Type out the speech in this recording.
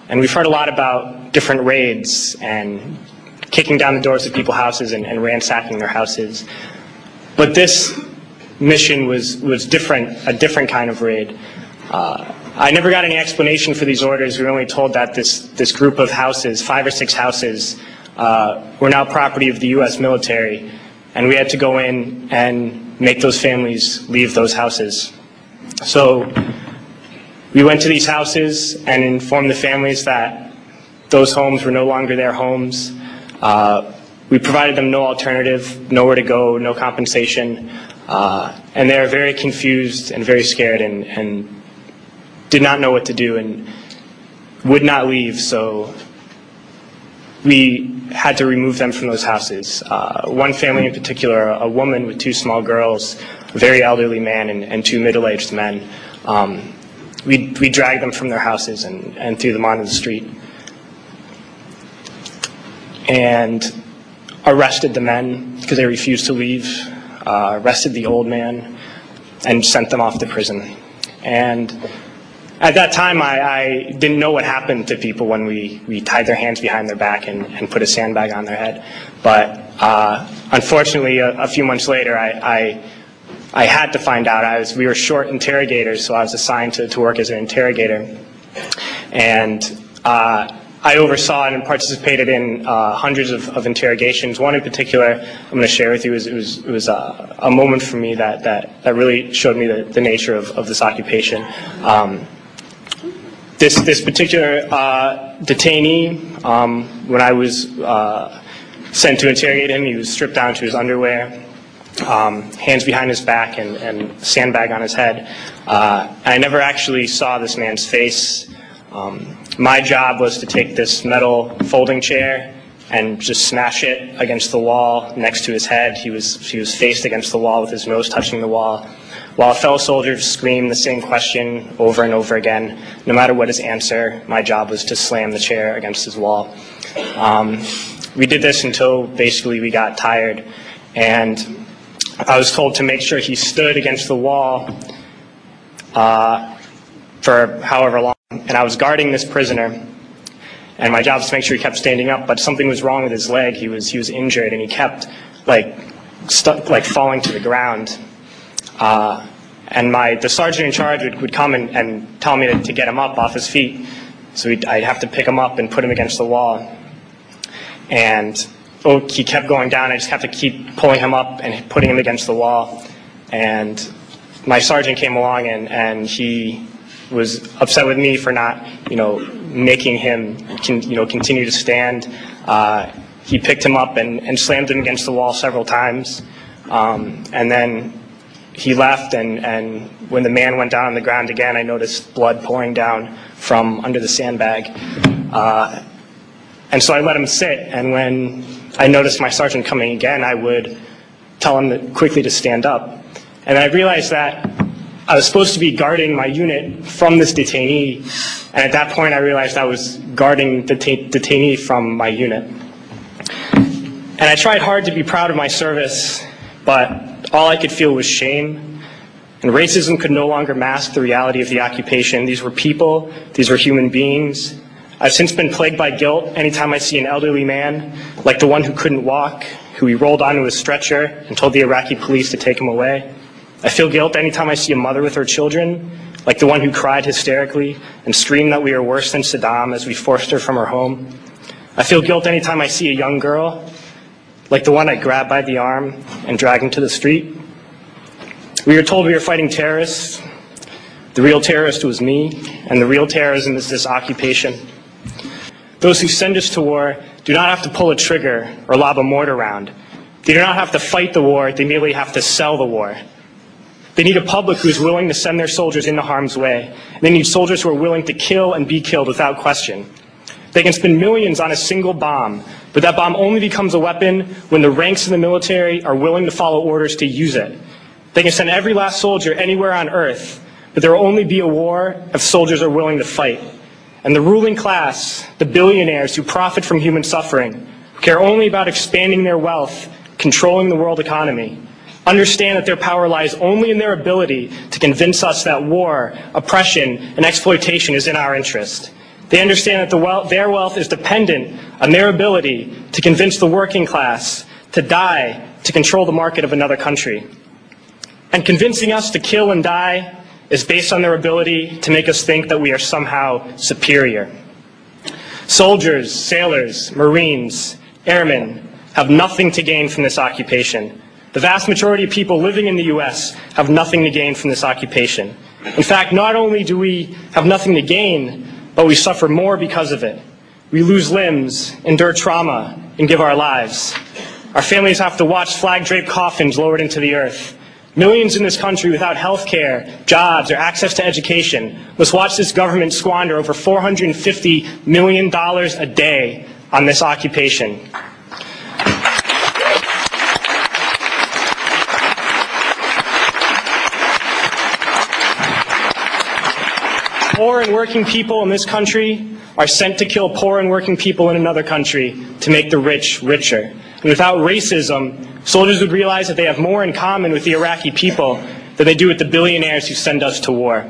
And we've heard a lot about different raids and kicking down the doors of people's houses and ransacking their houses. But this mission was different, a different kind of raid. I never got any explanation for these orders. We were only told that this group of houses, 5 or 6 houses, were now property of the U.S. military, and we had to go in and make those families leave those houses. So we went to these houses and informed the families that those homes were no longer their homes. We provided them no alternative, nowhere to go, no compensation, and they were very confused and very scared and did not know what to do and would not leave, so we had to remove them from those houses. One family in particular, a woman with 2 small girls, a very elderly man and 2 middle-aged men, we dragged them from their houses and threw them onto the street. And arrested the men because they refused to leave, arrested the old man, and sent them off to prison. And at that time, I didn't know what happened to people when we tied their hands behind their back and put a sandbag on their head. But unfortunately, a few months later, I had to find out. We were short interrogators, so I was assigned to work as an interrogator. And I oversaw and participated in hundreds of interrogations. One in particular I'm going to share with you. It was a moment for me that really showed me the nature of this occupation. This particular detainee, when I was sent to interrogate him, he was stripped down to his underwear, hands behind his back, and a sandbag on his head. I never actually saw this man's face. My job was to take this metal folding chair and just smash it against the wall next to his head. He was faced against the wall with his nose touching the wall, while fellow soldiers screamed the same question over and over again. No matter what his answer, my job was to slam the chair against his wall. We did this until basically we got tired, and I was told to make sure he stood against the wall for however long. And I was guarding this prisoner, and my job was to make sure he kept standing up, but something was wrong with his leg. He was injured, and he kept falling to the ground. And the sergeant in charge would come and tell me to get him up off his feet. So I'd have to pick him up and put him against the wall. And he kept going down. I just have to keep pulling him up and putting him against the wall. And my sergeant came along, and he was upset with me for not, making him, continue to stand. He picked him up and slammed him against the wall several times. And then he left, and when the man went down on the ground again, I noticed blood pouring down from under the sandbag. And so I let him sit, and when I noticed my sergeant coming again, I would tell him quickly to stand up. And I realized that I was supposed to be guarding my unit from this detainee, and at that point I realized I was guarding the detainee from my unit. And I tried hard to be proud of my service, but all I could feel was shame, and racism could no longer mask the reality of the occupation. These were people, these were human beings. I've since been plagued by guilt anytime I see an elderly man, like the one who couldn't walk, who we rolled onto a stretcher and told the Iraqi police to take him away. I feel guilt anytime I see a mother with her children, like the one who cried hysterically and screamed that we were worse than Saddam as we forced her from her home. I feel guilt anytime I see a young girl, like the one I grabbed by the arm and dragged into the street. We were told we were fighting terrorists. The real terrorist was me, and the real terrorism is this occupation. Those who send us to war do not have to pull a trigger or lob a mortar round. They do not have to fight the war, they merely have to sell the war. They need a public who is willing to send their soldiers into harm's way. They need soldiers who are willing to kill and be killed without question. They can spend millions on a single bomb, but that bomb only becomes a weapon when the ranks of the military are willing to follow orders to use it. They can send every last soldier anywhere on earth, but there will only be a war if soldiers are willing to fight. And the ruling class, the billionaires who profit from human suffering, who care only about expanding their wealth, controlling the world economy, understand that their power lies only in their ability to convince us that war, oppression, and exploitation is in our interest. They understand that their wealth is dependent on their ability to convince the working class to die to control the market of another country. And convincing us to kill and die is based on their ability to make us think that we are somehow superior. Soldiers, sailors, Marines, airmen have nothing to gain from this occupation. The vast majority of people living in the U.S. have nothing to gain from this occupation. In fact, not only do we have nothing to gain, but we suffer more because of it. We lose limbs, endure trauma, and give our lives. Our families have to watch flag-draped coffins lowered into the earth. Millions in this country without health care, jobs, or access to education must watch this government squander over $450 million a day on this occupation. Poor and working people in this country are sent to kill poor and working people in another country to make the rich richer. And without racism, soldiers would realize that they have more in common with the Iraqi people than they do with the billionaires who send us to war.